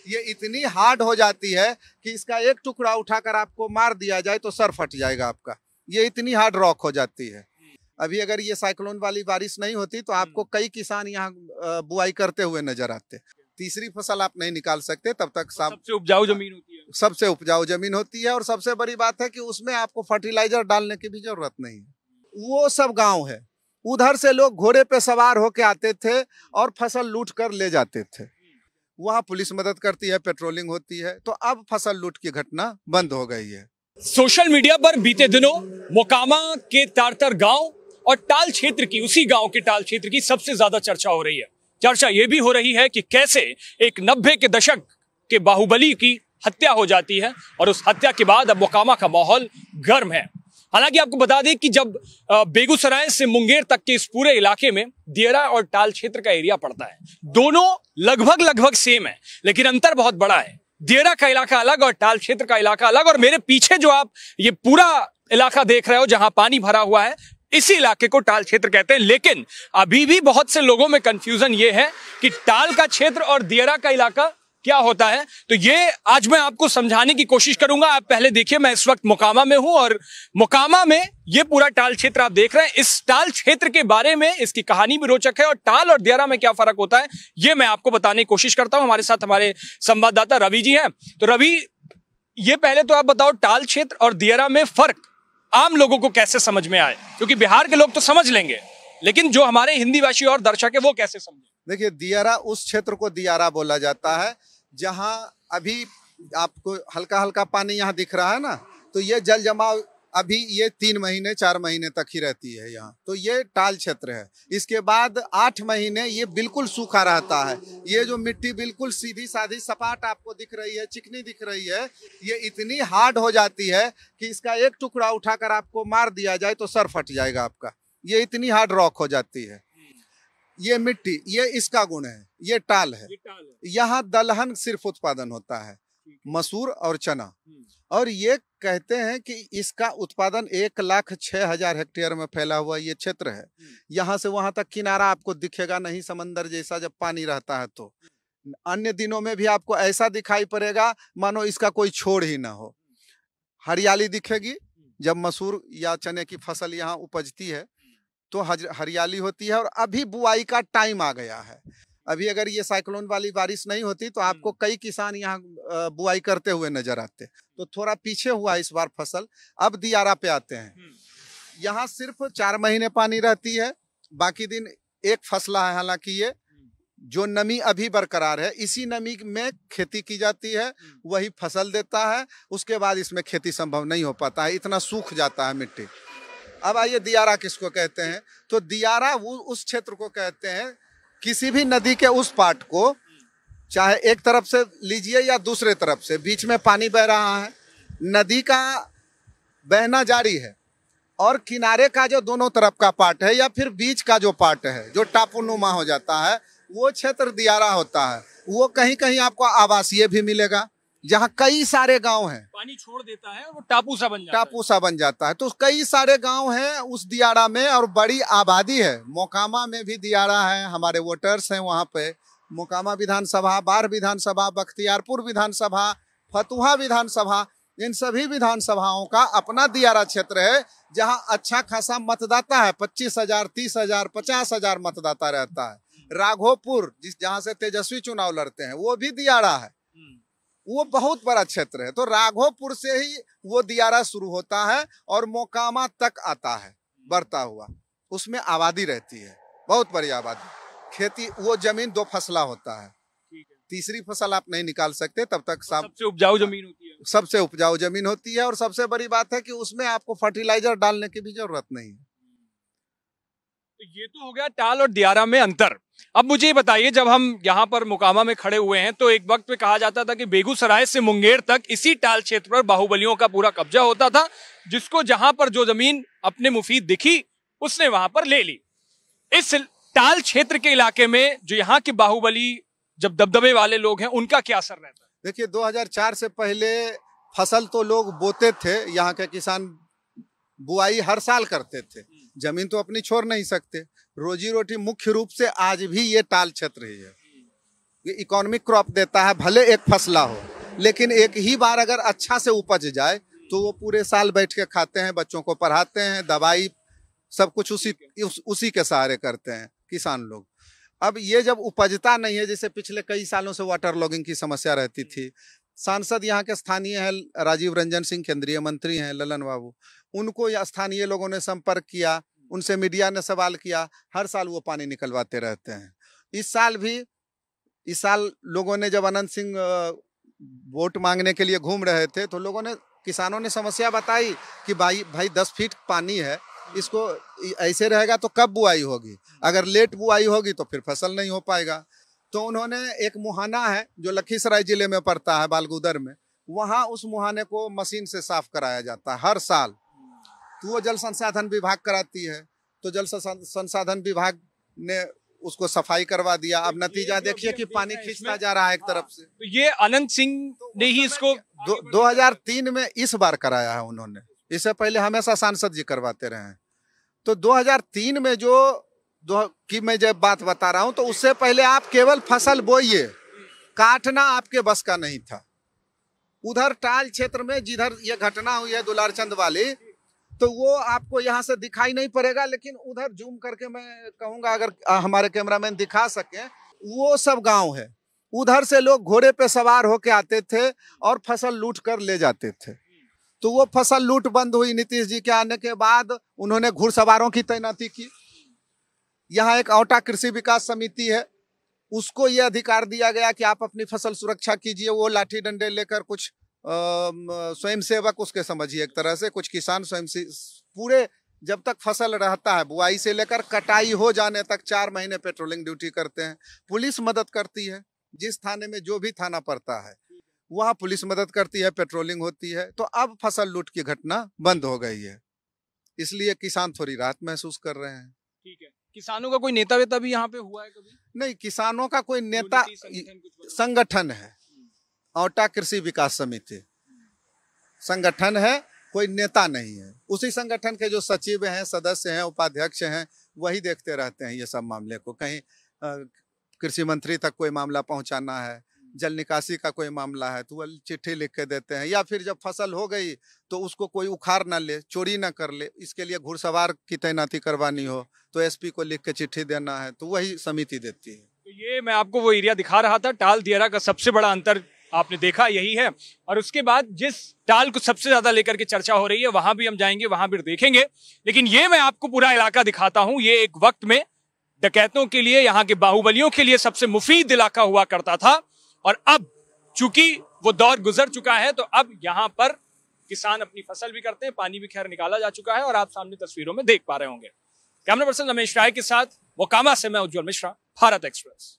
ये इतनी हार्ड हो जाती है कि इसका एक टुकड़ा उठाकर आपको मार दिया जाए तो सर फट जाएगा आपका। ये इतनी हार्ड रॉक हो जाती है। अभी अगर ये साइक्लोन वाली बारिश नहीं होती तो आपको कई किसान यहाँ बुआई करते हुए नजर आते। तीसरी फसल आप नहीं निकाल सकते तब तक। सबसे उपजाऊ जमीन होती है, सबसे उपजाऊ जमीन होती है, और सबसे बड़ी बात है कि उसमें आपको फर्टिलाइजर डालने की भी जरूरत नहीं है। वो सब गांव है, उधर से लोग घोड़े पे सवार होके आते थे और फसल लूट कर ले जाते थे। वहाँ पुलिस मदद करती है, पेट्रोलिंग होती है, तो अब फसल लूट की घटना बंद हो गई है। सोशल मीडिया पर बीते दिनों मोकामा के तारतर गांव और टाल क्षेत्र की, उसी गांव के टाल क्षेत्र की सबसे ज्यादा चर्चा हो रही है। चर्चा यह भी हो रही है कि कैसे एक 90 के दशक के बाहुबली की हत्या हो जाती है और उस हत्या के बाद अब मोकामा का माहौल गर्म है। हालांकि आपको बता दें कि जब बेगूसराय से मुंगेर तक के इस पूरे इलाके में दियरा और टाल क्षेत्र का एरिया पड़ता है, दोनों लगभग सेम है, लेकिन अंतर बहुत बड़ा है। दियरा का इलाका अलग और टाल क्षेत्र का इलाका अलग। और मेरे पीछे जो आप ये पूरा इलाका देख रहे हो जहां पानी भरा हुआ है, इसी इलाके को टाल क्षेत्र कहते हैं। लेकिन अभी भी बहुत से लोगों में कंफ्यूजन ये है कि टाल का क्षेत्र और दियरा का इलाका क्या होता है। तो ये आज मैं आपको समझाने की कोशिश करूंगा। आप पहले देखिए, मैं इस वक्त मोकामा में हूं और मोकामा में ये पूरा टाल क्षेत्र आप देख रहे हैं। इस टाल क्षेत्र के बारे में इसकी कहानी भी रोचक है और टाल और दियरा में क्या फर्क होता है ये मैं आपको बताने की कोशिश करता हूं। हमारे साथ हमारे संवाददाता रवि जी हैं। तो रवि, ये पहले तो आप बताओ, टाल क्षेत्र और दियरा में फर्क आम लोगों को कैसे समझ में आए, क्योंकि बिहार के लोग तो समझ लेंगे, लेकिन जो हमारे हिंदी भाषी और दर्शक है वो कैसे समझे। देखिए, दियारा उस क्षेत्र को दियारा बोला जाता है जहां अभी आपको हल्का हल्का पानी यहाँ दिख रहा है ना, तो ये जल जमाव अभी ये 3 महीने 4 महीने तक ही रहती है यहाँ, तो ये टाल क्षेत्र है। इसके बाद 8 महीने ये बिल्कुल सूखा रहता है। ये जो मिट्टी बिल्कुल सीधी साधी सपाट आपको दिख रही है, चिकनी दिख रही है, ये इतनी हार्ड हो जाती है कि इसका एक टुकड़ा उठाकर आपको मार दिया जाए तो सर फट जाएगा आपका। ये इतनी हार्ड रॉक हो जाती है। ये मिट्टी, ये इसका गुण है। ये टाल है। यहाँ दलहन सिर्फ उत्पादन होता है, मसूर और चना। और ये कहते हैं कि इसका उत्पादन 1,06,000 हेक्टेयर में फैला हुआ ये क्षेत्र है। यहाँ से वहां तक किनारा आपको दिखेगा नहीं, समंदर जैसा जब पानी रहता है तो। अन्य दिनों में भी आपको ऐसा दिखाई पड़ेगा मानो इसका कोई छोड़ ही ना हो। हरियाली दिखेगी जब मसूर या चने की फसल यहाँ उपजती है तो हरियाली होती है। और अभी बुआई का टाइम आ गया है। अभी अगर ये साइक्लोन वाली बारिश नहीं होती तो आपको कई किसान यहाँ बुआई करते हुए नजर आते। तो थोड़ा पीछे हुआ इस बार फसल। अब दियारा पे आते हैं। यहाँ सिर्फ 4 महीने पानी रहती है, बाकी दिन एक फसला है। हालांकि ये जो नमी अभी बरकरार है, इसी नमी में खेती की जाती है, वही फसल देता है। उसके बाद इसमें खेती संभव नहीं हो पाता है, इतना सूख जाता है मिट्टी। अब आइए, दियारा किसको कहते हैं? तो दियारा वो उस क्षेत्र को कहते हैं, किसी भी नदी के उस पार्ट को, चाहे एक तरफ से लीजिए या दूसरे तरफ से, बीच में पानी बह रहा है, नदी का बहना जारी है और किनारे का जो दोनों तरफ का पार्ट है या फिर बीच का जो पार्ट है जो टापूनुमा हो जाता है, वो क्षेत्र दियारा होता है। वो कहीं कहीं आपको आवासीय भी मिलेगा जहाँ कई सारे गांव हैं। पानी छोड़ देता है और वो टापू सा बन जाता है। तो कई सारे गांव हैं उस दियारा में और बड़ी आबादी है। मोकामा में भी दियारा है, हमारे वोटर्स हैं वहाँ पे। मोकामा विधानसभा, बाढ़ विधानसभा, बख्तियारपुर विधानसभा, फतुहा विधानसभा, इन सभी विधानसभाओं का अपना दियारा क्षेत्र है जहाँ अच्छा खासा मतदाता है। 25,000, 30,000, 50,000 मतदाता रहता है। राघोपुर, जहाँ से तेजस्वी चुनाव लड़ते हैं, वो भी दियारा है। वो बहुत बड़ा क्षेत्र है। तो राघोपुर से ही वो दियारा शुरू होता है और मोकामा तक आता है बढ़ता हुआ। उसमें आबादी रहती है, बहुत बड़ी आबादी। खेती, वो जमीन 2 फसला होता है। तीसरी फसल आप नहीं निकाल सकते तब तक। सबसे उपजाऊ जमीन होती है। सबसे उपजाऊ जमीन होती है और सबसे बड़ी बात है कि उसमें आपको फर्टिलाइजर डालने की भी जरूरत नहीं है। तो ये तो हो गया टाल और दियारा में अंतर। अब मुझे ये बताइए, जब हम यहाँ पर मोकामा में खड़े हुए हैं तो एक वक्त पे कहा जाता था कि बेगूसराय से मुंगेर तक इसी टाल क्षेत्र पर बाहुबलियों का पूरा कब्जा होता था, जिसको जहां पर जो जमीन अपने मुफीद दिखी उसने वहां पर ले ली। इस टाल क्षेत्र के इलाके में जो यहाँ के बाहुबली, जब दबदबे वाले लोग हैं, उनका क्या असर रहता है? देखिए, 2004 से पहले फसल तो लोग बोते थे। यहाँ के किसान बुआई हर साल करते थे, जमीन तो अपनी छोड़ नहीं सकते। रोजी रोटी मुख्य रूप से आज भी ये टाल क्षेत्र ही है। इकोनॉमिक क्रॉप देता है, भले एक फसला हो, लेकिन एक ही बार अगर अच्छा से उपज जाए तो वो पूरे साल बैठ के खाते हैं, बच्चों को पढ़ाते हैं, दवाई सब कुछ उसी के सहारे करते हैं किसान लोग। अब ये जब उपजता नहीं है, जैसे पिछले कई सालों से वाटर लॉगिंग की समस्या रहती थी, सांसद यहाँ के स्थानीय हैं राजीव रंजन सिंह, केंद्रीय मंत्री हैं ललन बाबू, उनको स्थानीय लोगों ने संपर्क किया, उनसे मीडिया ने सवाल किया, हर साल वो पानी निकलवाते रहते हैं। इस साल लोगों ने जब अनंत सिंह वोट मांगने के लिए घूम रहे थे तो किसानों ने समस्या बताई कि भाई 10 फीट पानी है, इसको ऐसे रहेगा तो कब बुआई होगी, अगर लेट बुआई होगी तो फिर फसल नहीं हो पाएगा। तो उन्होंने एक मुहाना है जो लखीसराय जिले में पड़ता है, बालगुदर में, वहाँ उस मुहाने को मशीन से साफ कराया जाता है हर साल। तो वो जल संसाधन विभाग कराती है, तो जल संसाधन विभाग ने उसको सफाई करवा दिया। अब नतीजा देखिए कि पानी खींचता जा रहा है एक तरफ से। तो ये अनंत सिंह ने ही इसको 2003 में इस बार कराया है उन्होंने, इससे पहले हमेशा सांसद जी करवाते रहे हैं। तो 2003 में की मैं जब बात बता रहा हूं, तो उससे पहले आप केवल फसल बोइए, काटना आपके बस का नहीं था। उधर टाल क्षेत्र में जिधर ये घटना हुई है दुलारचंद वाली, तो वो आपको यहाँ से दिखाई नहीं पड़ेगा, लेकिन उधर जूम करके मैं कहूँगा अगर हमारे कैमरामैन दिखा सके, वो सब गांव है। उधर से लोग घोड़े पे सवार होके आते थे और फसल लूट कर ले जाते थे। तो वो फसल लूट बंद हुई नीतीश जी के आने के बाद, उन्होंने घुड़सवारों की तैनाती की। यहाँ एक औटा कृषि विकास समिति है, उसको ये अधिकार दिया गया कि आप अपनी फसल सुरक्षा कीजिए। वो लाठी डंडे लेकर कुछ स्वयं सेवक, उसके समझिए एक तरह से कुछ किसान स्वयं से पूरे जब तक फसल रहता है, बुआई से लेकर कटाई हो जाने तक 4 महीने पेट्रोलिंग ड्यूटी करते हैं। पुलिस मदद करती है, जिस थाने में जो भी थाना पड़ता है वहाँ पुलिस मदद करती है, पेट्रोलिंग होती है। तो अब फसल लूट की घटना बंद हो गई है, इसलिए किसान थोड़ी राहत महसूस कर रहे हैं। ठीक है, किसानों का कोई नेता वेता भी यहाँ पे हुआ है कभी? नहीं, किसानों का कोई नेता, संगठन है, औटा कृषि विकास समिति संगठन है, कोई नेता नहीं है। उसी संगठन के जो सचिव हैं, सदस्य हैं, उपाध्यक्ष हैं, वही देखते रहते हैं ये सब मामले को। कहीं कृषि मंत्री तक कोई मामला पहुंचाना है, जल निकासी का कोई मामला है तो वो चिट्ठी लिख के देते हैं, या फिर जब फसल हो गई तो उसको कोई उखाड़ ना ले, चोरी ना कर ले, इसके लिए घुड़सवार की तैनाती करवानी हो तो एसपी को लिख के चिट्ठी देना है, तो वही समिति देती है। तो ये मैं आपको वो एरिया दिखा रहा था, टाल दियारा का सबसे बड़ा अंतर आपने देखा यही है। और उसके बाद जिस टाल को सबसे ज्यादा लेकर के चर्चा हो रही है वहां भी हम जाएंगे, वहां भी देखेंगे। लेकिन ये मैं आपको पूरा इलाका दिखाता हूं। ये एक वक्त में डकैतों के लिए, यहाँ के बाहुबलियों के लिए सबसे मुफीद इलाका हुआ करता था, और अब चूंकि वो दौर गुजर चुका है तो अब यहाँ पर किसान अपनी फसल भी करते हैं, पानी भी खैर निकाला जा चुका है, और आप सामने तस्वीरों में देख पा रहे होंगे। कैमरा पर्सन रमेश राय के साथ मोकामा से मैं उज्जवल मिश्रा, भारत एक्सप्रेस।